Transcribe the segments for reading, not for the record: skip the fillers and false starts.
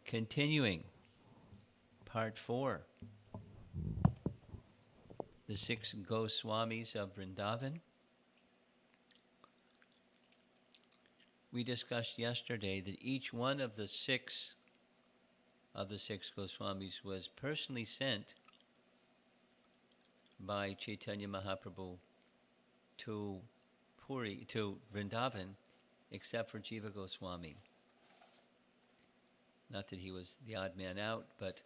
Continuing, part 4. The 6 Goswamis of Vrindavan. We discussed yesterday that each one of the six Goswamis was personally sent by Chaitanya Mahaprabhu to Vrindavan, except for Jiva Goswami. Not that he was the odd man out, but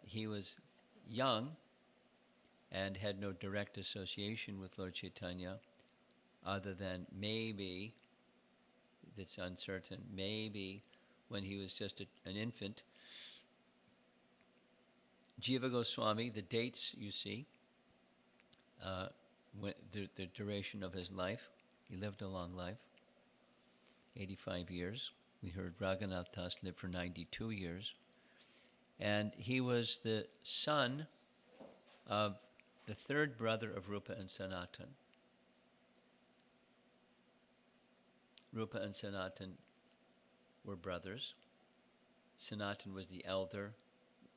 he was young and had no direct association with Lord Chaitanya, other than maybe, that's uncertain, maybe when he was just an infant. Jiva Goswami, the dates you see, the duration of his life, he lived a long life, 85 years. We heard Raghunath Das lived for 92 years. And he was the son of the third brother of Rupa and Sanatan. Rupa and Sanatan were brothers. Sanatan was the elder,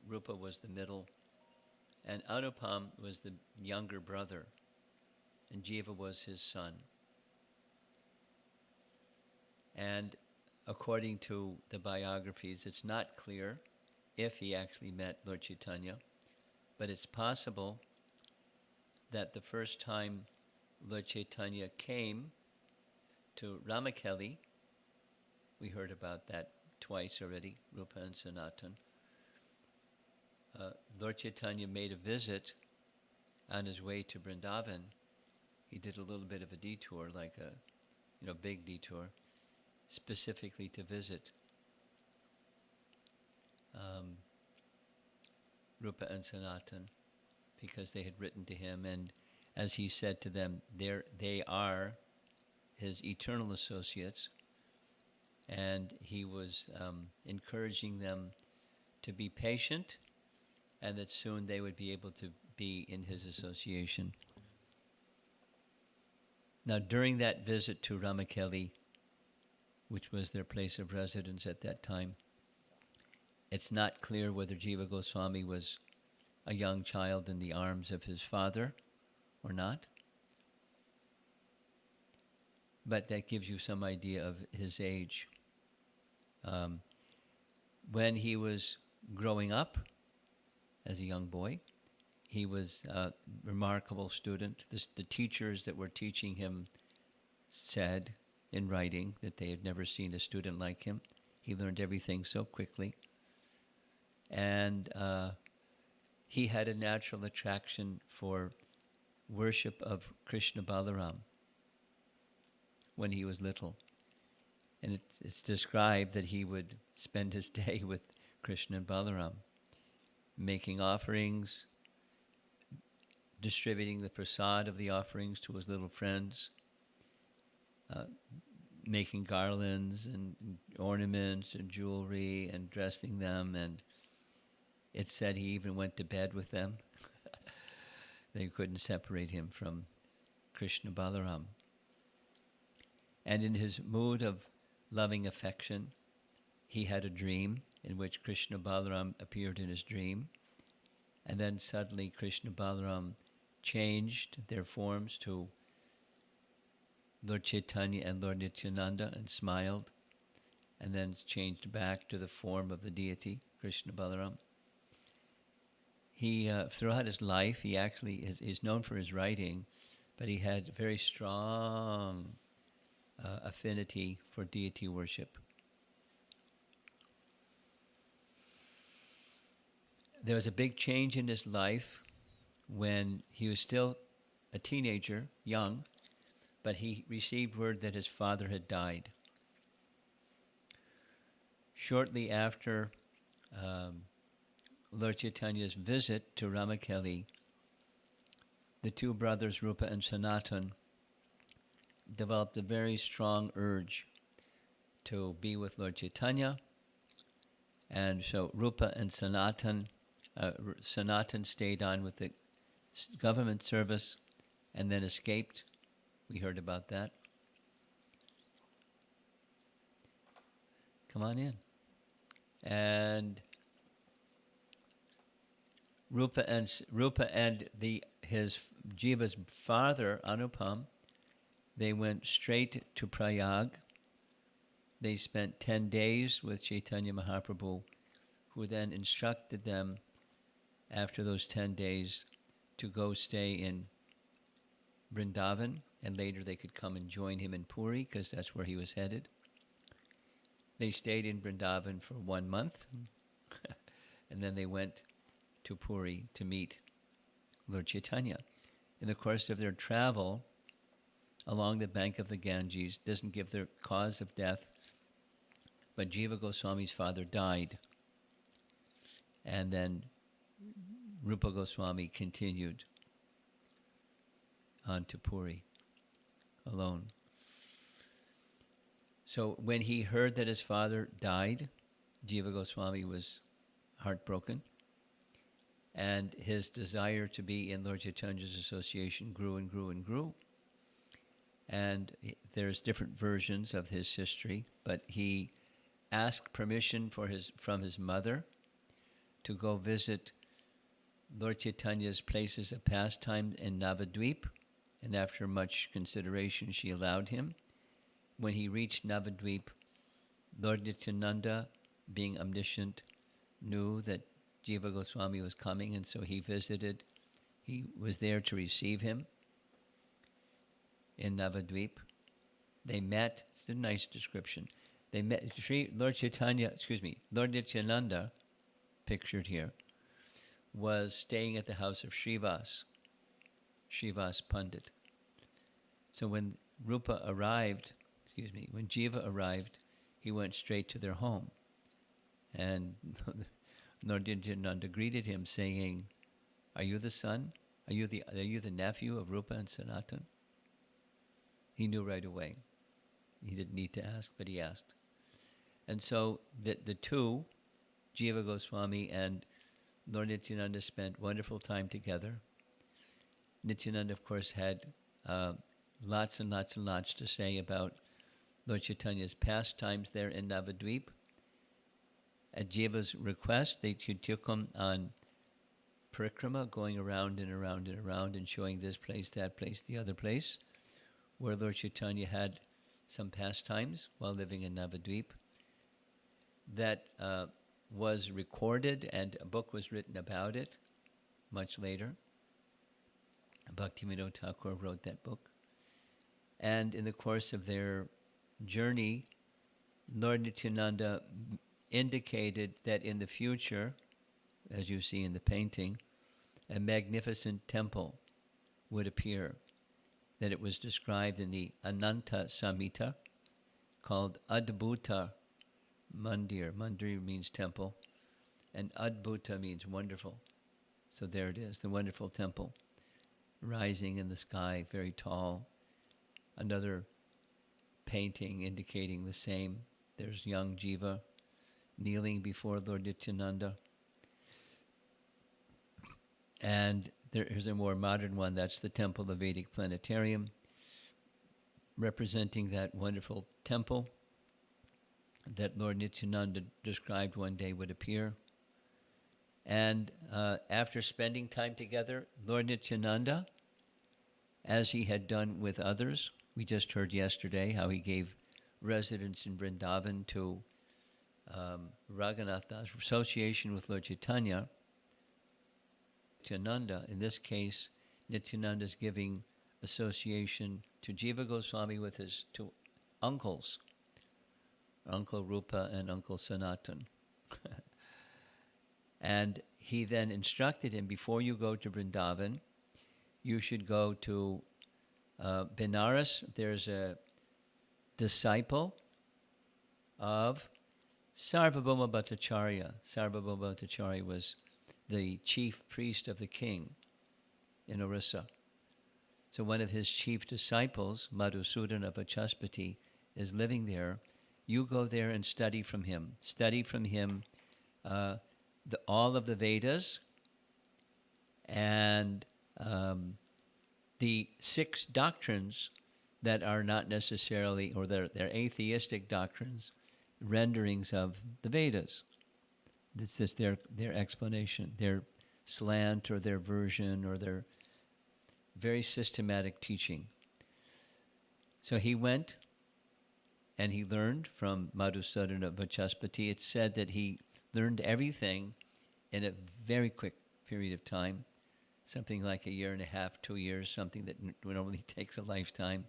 Rupa was the middle, and Anupam was the younger brother, and Jiva was his son. And according to the biographies, it's not clear if he actually met Lord Chaitanya, but it's possible that the first time Lord Chaitanya came to Ramakeli, we heard about that twice already, Rupa and Sanatan. Lord Chaitanya made a visit on his way to Vrindavan. He did a little bit of a detour, like a big detour, specifically to visit Rupa and Sanatan, because they had written to him, and as he said to them, they are his eternal associates, and he was encouraging them to be patient, and that soon they would be able to be in his association. Now, during that visit to Ramakeli, which was their place of residence at that time, it's not clear whether Jiva Goswami was a young child in the arms of his father or not. But that gives you some idea of his age. When he was growing up as a young boy, he was a remarkable student. The teachers that were teaching him said in writing that they had never seen a student like him. He learned everything so quickly. And he had a natural attraction for worship of Krishna Balaram when he was little. And it's described that he would spend his day with Krishna and Balaram, making offerings, distributing the prasad of the offerings to his little friends, making garlands and ornaments and jewelry and dressing them, and it said he even went to bed with them. They couldn't separate him from Krishna Balaram. And in his mood of loving affection, he had a dream in which Krishna Balaram appeared in his dream, and then suddenly Krishna Balaram changed their forms to Lord Chaitanya and Lord Nityananda and smiled, and then changed back to the form of the deity, Krishna Balaram. He, throughout his life, he actually is known for his writing, but he had very strong affinity for deity worship. There was a big change in his life when he was still a teenager, young, but he received word that his father had died. Shortly after Lord Chaitanya's visit to Ramakeli, the two brothers, Rupa and Sanatan, developed a very strong urge to be with Lord Chaitanya. And so Rupa and Sanatan stayed on with the government service and then escaped. We heard about that. Come on in. And Rupa and his Jiva's father Anupam, they went straight to Prayag. They spent 10 days with Chaitanya Mahaprabhu, who then instructed them after those 10 days to go stay in Vrindavan, and later they could come and join him in Puri, because that's where he was headed. They stayed in Vrindavan for 1 month, and then they went to Puri to meet Lord Chaitanya. In the course of their travel along the bank of the Ganges, doesn't give their cause of death, but Jiva Goswami's father died. And then Rupa Goswami continued on to Puri alone. So when he heard that his father died, Jiva Goswami was heartbroken, and his desire to be in Lord Chaitanya's association grew and grew and grew. And there's different versions of his history, but he asked permission from his mother to go visit Lord Chaitanya's places of pastime in Navadvip, and after much consideration she allowed him. When he reached Navadvip, Lord Nityananda, being omniscient, knew that Jiva Goswami was coming, and so he visited. He was there to receive him in Navadvip. They met. It's a nice description. They met. Lord Nityananda, pictured here, was staying at the house of Srivas Pandit. So when Jiva arrived, he went straight to their home. And Lord Nityananda greeted him saying, "Are you the son? Are you the nephew of Rupa and Sanatan?" He knew right away. He didn't need to ask, but he asked. And so the two, Jiva Goswami and Lord Nityananda, spent wonderful time together. Nityananda, of course, had lots and lots and lots to say about Lord Chaitanya's pastimes there in Navadvip. At Jiva's request, they took him on parikrama, going around and around and around and showing this place, that place, the other place, where Lord Chaitanya had some pastimes while living in Navadvip. That was recorded, and a book was written about it much later. Bhaktivinoda Thakur wrote that book. And in the course of their journey, Lord Nityananda indicated that in the future, as you see in the painting, a magnificent temple would appear, that it was described in the Ananta Samhita, called Adbhuta Mandir. Mandir means temple, and Adbhuta means wonderful. So there it is, the wonderful temple, rising in the sky, very tall. Another painting indicating the same. There's young Jiva kneeling before Lord Nityananda. And there's a more modern one, that's the Temple of the Vedic Planetarium, representing that wonderful temple that Lord Nityananda described one day would appear. And after spending time together, Lord Nityananda, as he had done with others, we just heard yesterday how he gave residence in Vrindavan to Raghunath Das, association with Lord Chaitanya. Nityananda, in this case, Nityananda is giving association to Jiva Goswami with his two uncles, Uncle Rupa and Uncle Sanatan. And he then instructed him, before you go to Vrindavan, you should go to Benares. There's a disciple of Sarvabhauma Bhattacharya. Sarvabhauma Bhattacharya was the chief priest of the king in Orissa. So one of his chief disciples, Madhusudana Vachaspati, is living there. You go there and study from him. Study from him all of the Vedas and the 6 doctrines that are not necessarily, or they're atheistic doctrines, renderings of the Vedas. This is their explanation, their slant or their version or their very systematic teaching. So he went and he learned from Madhusudana Vachaspati. It's said that he learned everything in a very quick period of time, something like a year and a half, 2 years, something that normally takes a lifetime.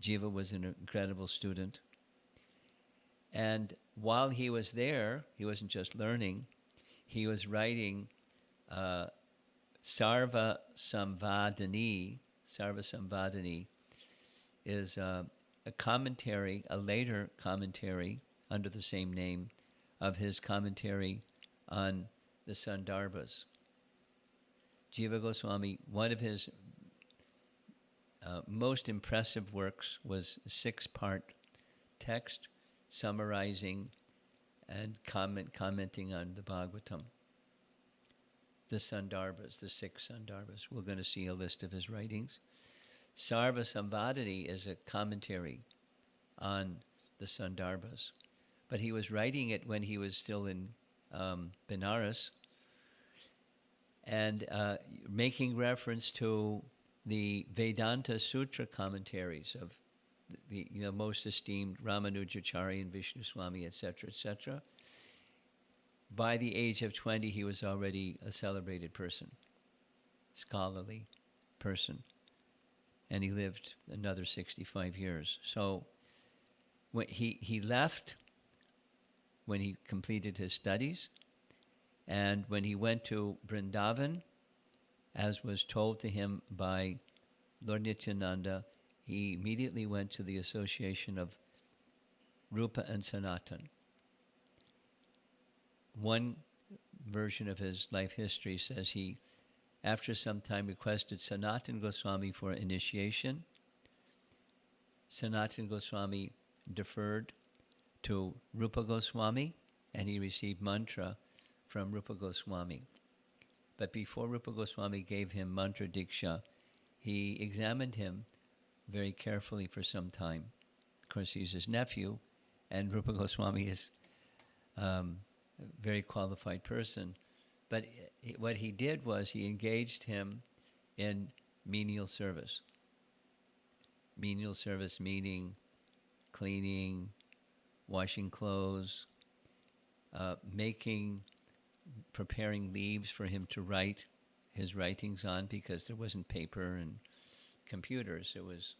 Jiva was an incredible student. And while he was there, he wasn't just learning, he was writing Sarva Samvadani. Sarva Samvadani is a commentary, a later commentary under the same name of his commentary on the Sandarbhas. Jiva Goswami, one of his most impressive works was a 6-part text summarizing and commenting on the Bhagavatam. The Sandarbhas, the 6 Sandarbhas. We're going to see a list of his writings. Sarva Samvadani is a commentary on the Sandarbhas. But he was writing it when he was still in Benares and making reference to the Vedanta Sutra commentaries of the most esteemed Ramanujacharya and Vishnu Swami, etc., etc. By the age of 20, he was already a celebrated person, scholarly person, and he lived another 65 years. So when he left when he completed his studies, and when he went to Vrindavan, as was told to him by Lord Nityananda, he immediately went to the association of Rupa and Sanatan. One version of his life history says he, after some time, requested Sanatan Goswami for initiation. Sanatan Goswami deferred to Rupa Goswami, and he received mantra from Rupa Goswami. But before Rupa Goswami gave him mantra diksha, he examined him very carefully for some time. Of course, he's his nephew, and Rupa Goswami is a very qualified person. But what he did was he engaged him in menial service. Menial service meaning cleaning, washing clothes, preparing leaves for him to write his writings on, because there wasn't paper and computers. It was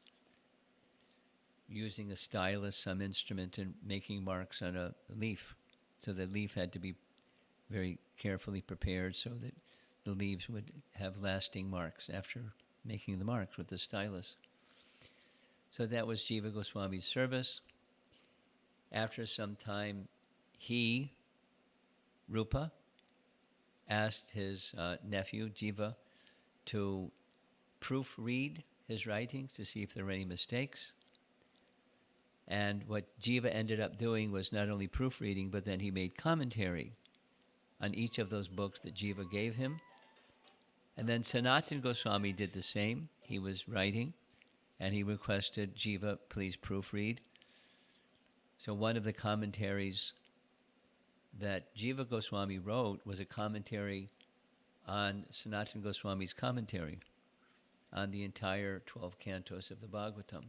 using a stylus, some instrument, and making marks on a leaf. So the leaf had to be very carefully prepared so that the leaves would have lasting marks after making the marks with the stylus. So that was Jiva Goswami's service. After some time, he, Rupa, asked his nephew, Jiva, to proofread his writings to see if there were any mistakes. And what Jiva ended up doing was not only proofreading, but then he made commentary on each of those books that Jiva gave him. And then Sanatan Goswami did the same. He was writing, and he requested, Jiva, please proofread. So one of the commentaries that Jiva Goswami wrote was a commentary on Sanatan Goswami's commentary on the entire 12 cantos of the Bhagavatam,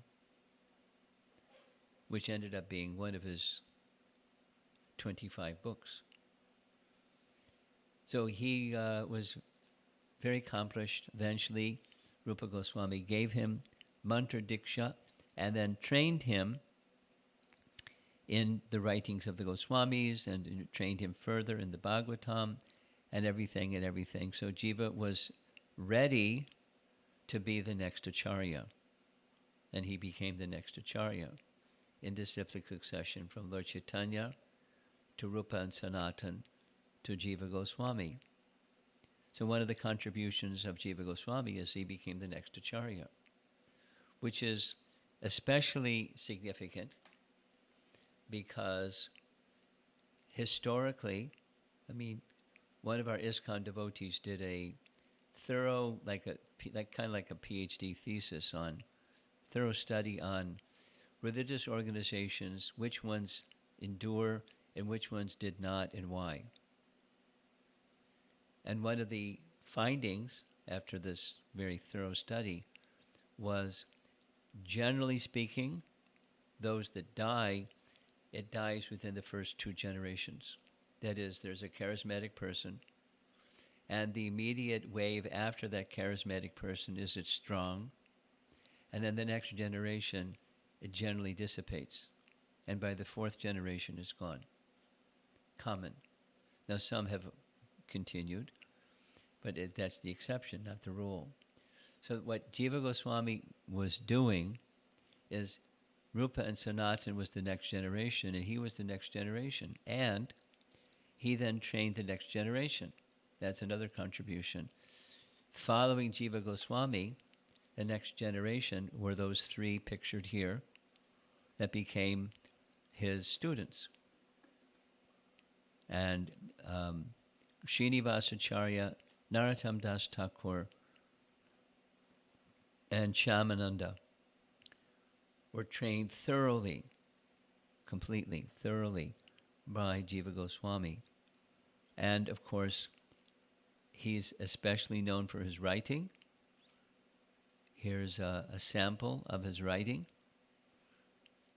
which ended up being one of his 25 books. So he was very accomplished. Eventually, Rupa Goswami gave him mantra diksha and then trained him in the writings of the Goswamis and trained him further in the Bhagavatam and everything. So Jiva was ready to be the next Acharya, and he became the next Acharya in disciplic succession from Lord Chaitanya to Rupa and Sanatan to Jiva Goswami. So one of the contributions of Jiva Goswami is he became the next Acharya, which is especially significant because historically, one of our ISKCON devotees did a thorough, kind of like a PhD thesis on, thorough study on religious organizations, which ones endure and which ones did not, and why. And one of the findings after this very thorough study was, generally speaking, those that die, it dies within the first 2 generations. That is, there's a charismatic person, and the immediate wave after that charismatic person is it's strong, and then the next generation, it generally dissipates. And by the 4th generation, it's gone. Common. Now, some have continued, but that's the exception, not the rule. So what Jiva Goswami was doing is, Rupa and Sanatan was the next generation, and he was the next generation. And he then trained the next generation. That's another contribution. Following Jiva Goswami, the next generation were those 3 pictured here that became his students. And Srinivasacharya, Narottam Das Thakur, and Shyamananda were trained thoroughly, completely, thoroughly by Jiva Goswami. And of course, he's especially known for his writing. Here's a sample of his writing.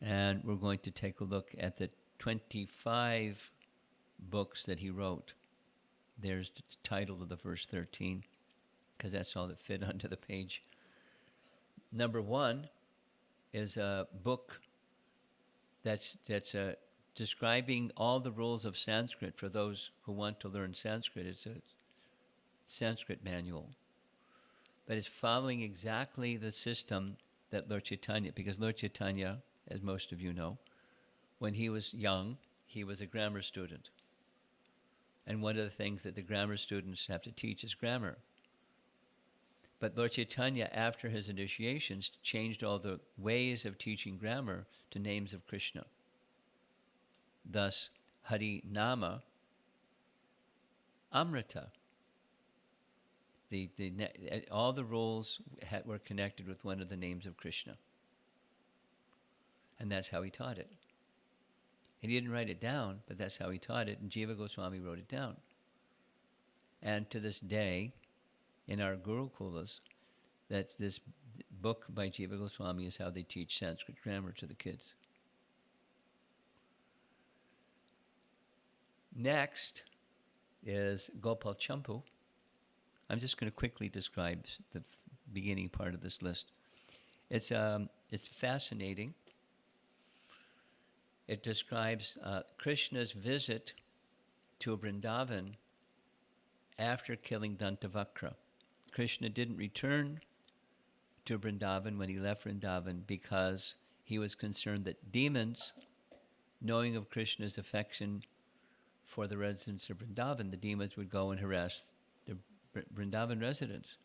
And we're going to take a look at the 25 books that he wrote. There's the title of the verse 13, because that's all that fit onto the page. Number 1 is a book that's describing all the rules of Sanskrit for those who want to learn Sanskrit. It's a Sanskrit manual. But it's following exactly the system that Lord Chaitanya, because Lord Chaitanya, as most of you know, when he was young, he was a grammar student. And one of the things that the grammar students have to teach is grammar. But Lord Chaitanya, after his initiations, changed all the ways of teaching grammar to names of Krishna. Thus, Hari Nama, Amrita. All the rules were connected with one of the names of Krishna. And that's how he taught it. He didn't write it down, but that's how he taught it, and Jiva Goswami wrote it down. And to this day, in our Gurukulas, that this book by Jiva Goswami is how they teach Sanskrit grammar to the kids. Next is Gopalchampu. I'm just going to quickly describe the beginning part of this list. It's fascinating. It describes Krishna's visit to Vrindavan after killing Dantavakra. Krishna didn't return to Vrindavan when he left Vrindavan because he was concerned that demons, knowing of Krishna's affection for the residents of Vrindavan, the demons would go and harass the Vrindavan residents.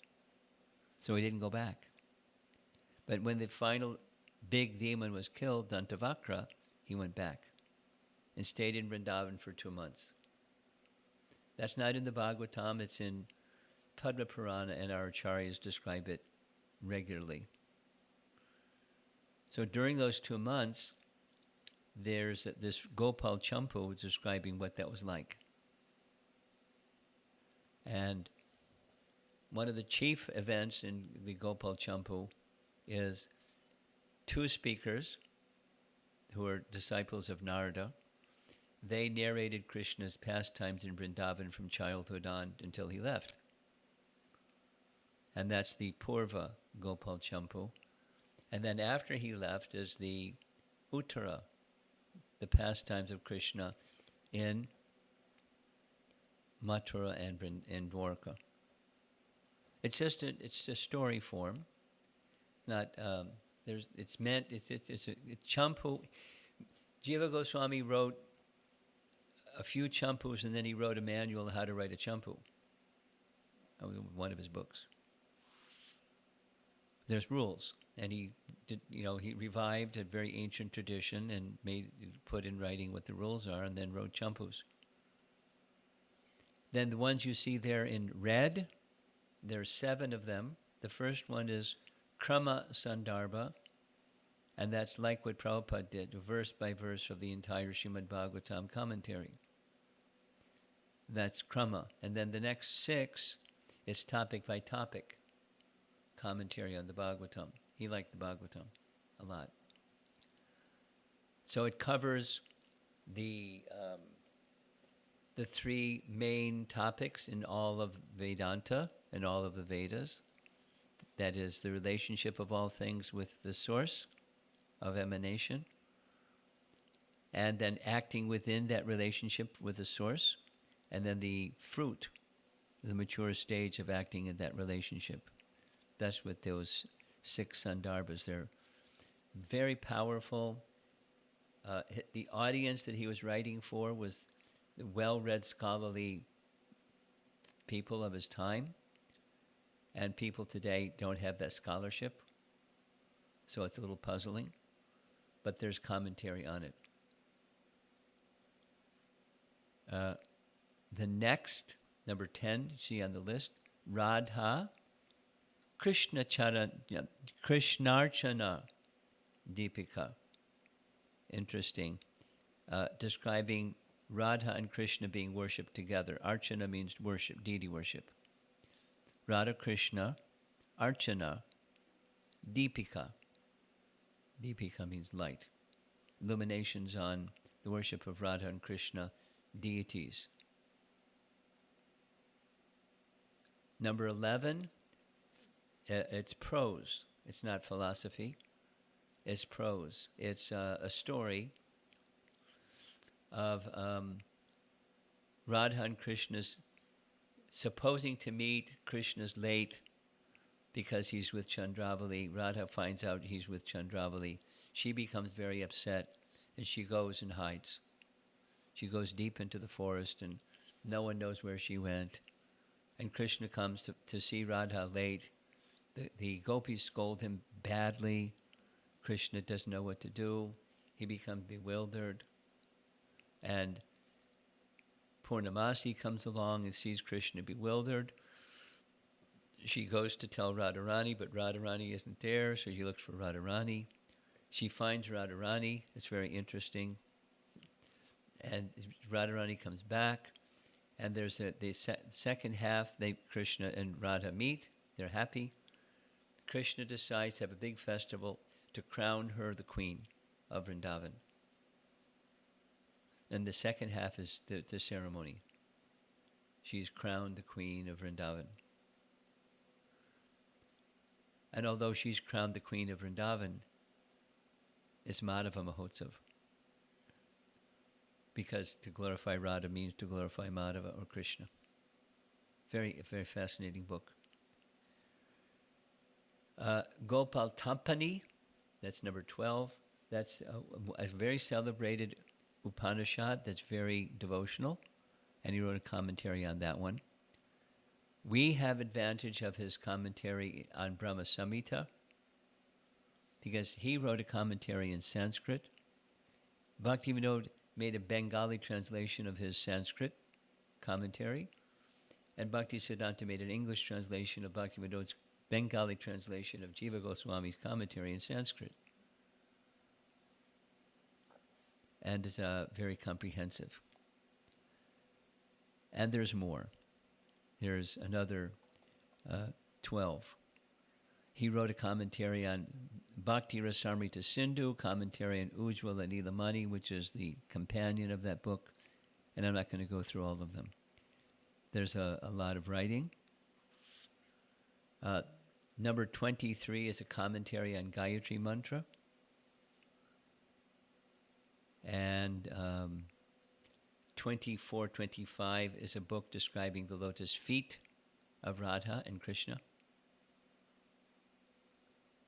So he didn't go back. But when the final big demon was killed, Dantavakra, he went back and stayed in Vrindavan for 2 months. That's not in the Bhagavatam, it's in Padma Purana, and our acharyas describe it regularly. So during those 2 months, there's this Gopalchampu describing what that was like. And one of the chief events in the Gopalchampu is 2 speakers who are disciples of Narada. They narrated Krishna's pastimes in Vrindavan from childhood on until he left. And that's the Purva Gopalchampu. And then after he left is the Uttara, the pastimes of Krishna in Mathura and Dwarka. It's just a story form. Not it's a champu. Jiva Goswami wrote a few champus, and then he wrote a manual on how to write a champu. One of his books. There's rules, and he revived a very ancient tradition and put in writing what the rules are, and then wrote champus. Then the ones you see there in red, there's 7 of them. The first one is Krama Sundarba, and that's like what Prabhupada did, verse by verse of the entire Srimad Bhagavatam commentary. That's Krama. And then the next 6 is topic by topic commentary on the Bhagavatam. He liked the Bhagavatam a lot. So it covers the 3 main topics in all of Vedanta and all of the Vedas. That is the relationship of all things with the source of emanation, and then acting within that relationship with the source, and then the fruit, the mature stage of acting in that relationship. That's what those 6 Sandarbhas, they're very powerful. The audience that he was writing for was the well-read scholarly people of his time, and people today don't have that scholarship, so it's a little puzzling, but there's commentary on it. The next, number 10, see on the list, Radha Krishnarchana Deepika. Interesting. Describing Radha and Krishna being worshipped together. Archana means worship, deity worship. Radha Krishna, Archana, Deepika. Deepika means light. Illuminations on the worship of Radha and Krishna deities. Number 11, it's prose. It's not philosophy. It's prose. It's a story of Radha and Krishna's supposing to meet. Krishna's late because he's with Chandravali. Radha finds out he's with Chandravali. She becomes very upset and she goes and hides. She goes deep into the forest and no one knows where she went. And Krishna comes to see Radha late. The gopis scold him badly. Krishna doesn't know what to do. He becomes bewildered. And Purnamasi comes along and sees Krishna bewildered. She goes to tell Radharani, but Radharani isn't there, so she looks for Radharani. She finds Radharani. It's very interesting. And Radharani comes back, and there's the second half. Krishna and Radha meet. They're happy. Krishna decides to have a big festival to crown her the queen of Vrindavan. And the second half is the ceremony. She's crowned the queen of Vrindavan. And although she's crowned the queen of Vrindavan, it's Madhava Mahotsav. Because to glorify Radha means to glorify Madhava or Krishna. Very, very fascinating book. Gopal Tampani, that's number 12. That's a very celebrated Upanishad that's very devotional, and he wrote a commentary on that one. We have advantage of his commentary on Brahma Samhita because he wrote a commentary in Sanskrit. Bhaktivinoda made a Bengali translation of his Sanskrit commentary, and Bhaktisiddhanta made an English translation of Bhaktivinoda's Bengali translation of Jiva Goswami's commentary in Sanskrit. And it's very comprehensive. And there's more. There's another 12. He wrote a commentary on Bhakti Rasamrita Sindhu, commentary on Ujjwala Nilamani, which is the companion of that book, and I'm not going to go through all of them. There's a lot of writing. Number 23 is a commentary on Gayatri Mantra. And 24, 25 is a book describing the lotus feet of Radha and Krishna.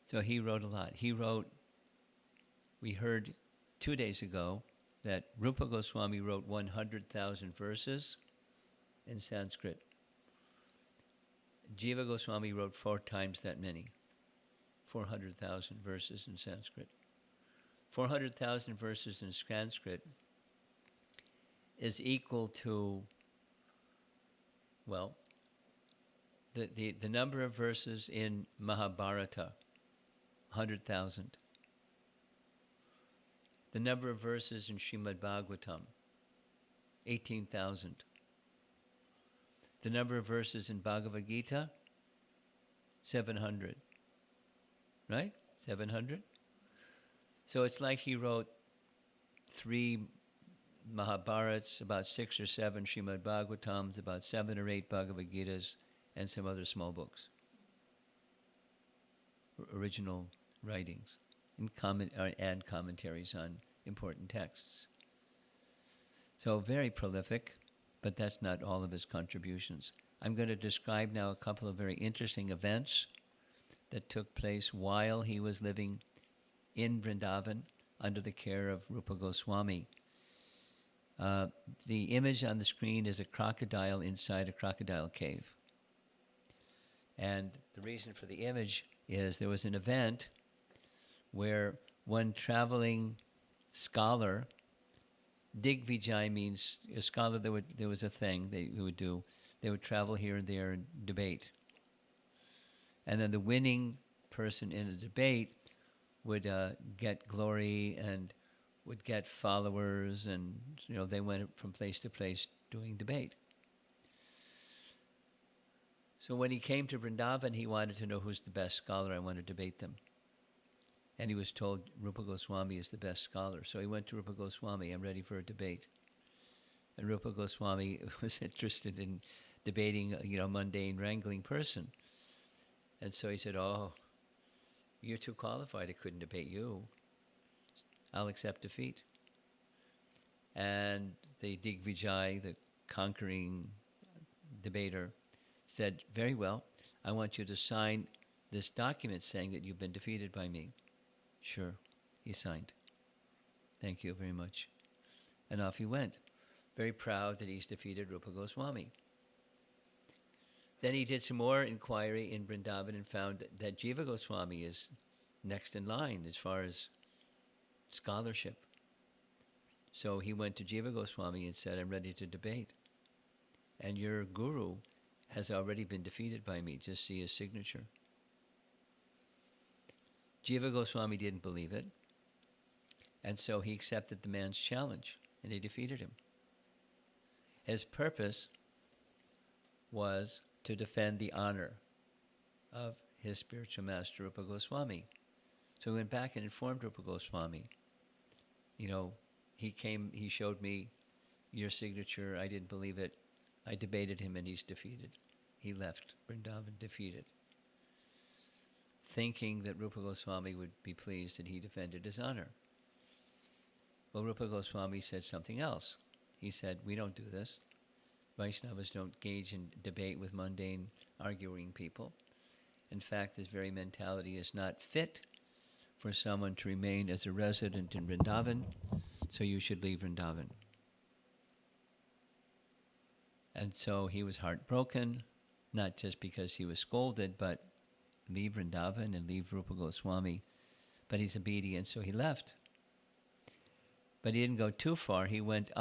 So he wrote a lot. We heard 2 days ago that Rupa Goswami wrote 100,000 verses in Sanskrit. Jiva Goswami wrote 4 times that many, 400,000 verses in Sanskrit. 400,000 verses in Sanskrit is equal to, well, the number of verses in Mahabharata, 100,000. The number of verses in Srimad Bhagavatam, 18,000. The number of verses in Bhagavad Gita, 700. Right? 700? So it's like he wrote 3 Mahabharats, about 6 or 7 Srimad Bhagavatams, about 7 or 8 Bhagavad Gitas, and some other small books. Original writings and commentaries on important texts. So very prolific, but that's not all of his contributions. I'm going to describe now a couple of very interesting events that took place while he was living in Vrindavan under the care of Rupa Goswami. The image on the screen is a crocodile inside a crocodile cave. And the reason for the image is there was an event where one traveling scholar, Digvijay means a scholar, there was a thing they would do. They would travel here and there and debate. And then the winning person in a debate would get glory and would get followers, and they went from place to place doing debate. So when he came to Vrindavan, he wanted to know who's the best scholar. I want to debate them. And he was told Rupa Goswami is the best scholar. So he went to Rupa Goswami, I'm ready for a debate. And Rupa Goswami was interested in debating a mundane, wrangling person. And so he said, oh, you're too qualified. I couldn't debate you. I'll accept defeat. And the Digvijay, the conquering debater, said, very well, I want you to sign this document saying that you've been defeated by me. Sure, he signed. Thank you very much. And off he went, very proud that he's defeated Rupa Goswami. Then he did some more inquiry in Vrindavan and found that Jeeva Goswami is next in line as far as scholarship. So he went to Jiva Goswami and said, I'm ready to debate. And your guru has already been defeated by me. Just see his signature. Jiva Goswami didn't believe it. And so he accepted the man's challenge and he defeated him. His purpose was to defend the honor of his spiritual master, Rupa Goswami. So he went back and informed Rupa Goswami. He showed me your signature. I didn't believe it. I debated him and he's defeated. He left Vrindavan defeated, thinking that Rupa Goswami would be pleased that he defended his honor. Well, Rupa Goswami said something else. He said, we don't do this. Vaishnavas don't engage in debate with mundane, arguing people. In fact, this very mentality is not fit for someone to remain as a resident in Vrindavan, so you should leave Vrindavan. And so he was heartbroken, not just because he was scolded, but leave Vrindavan and leave Rupa Goswami. But he's obedient, so he left. But he didn't go too far. He went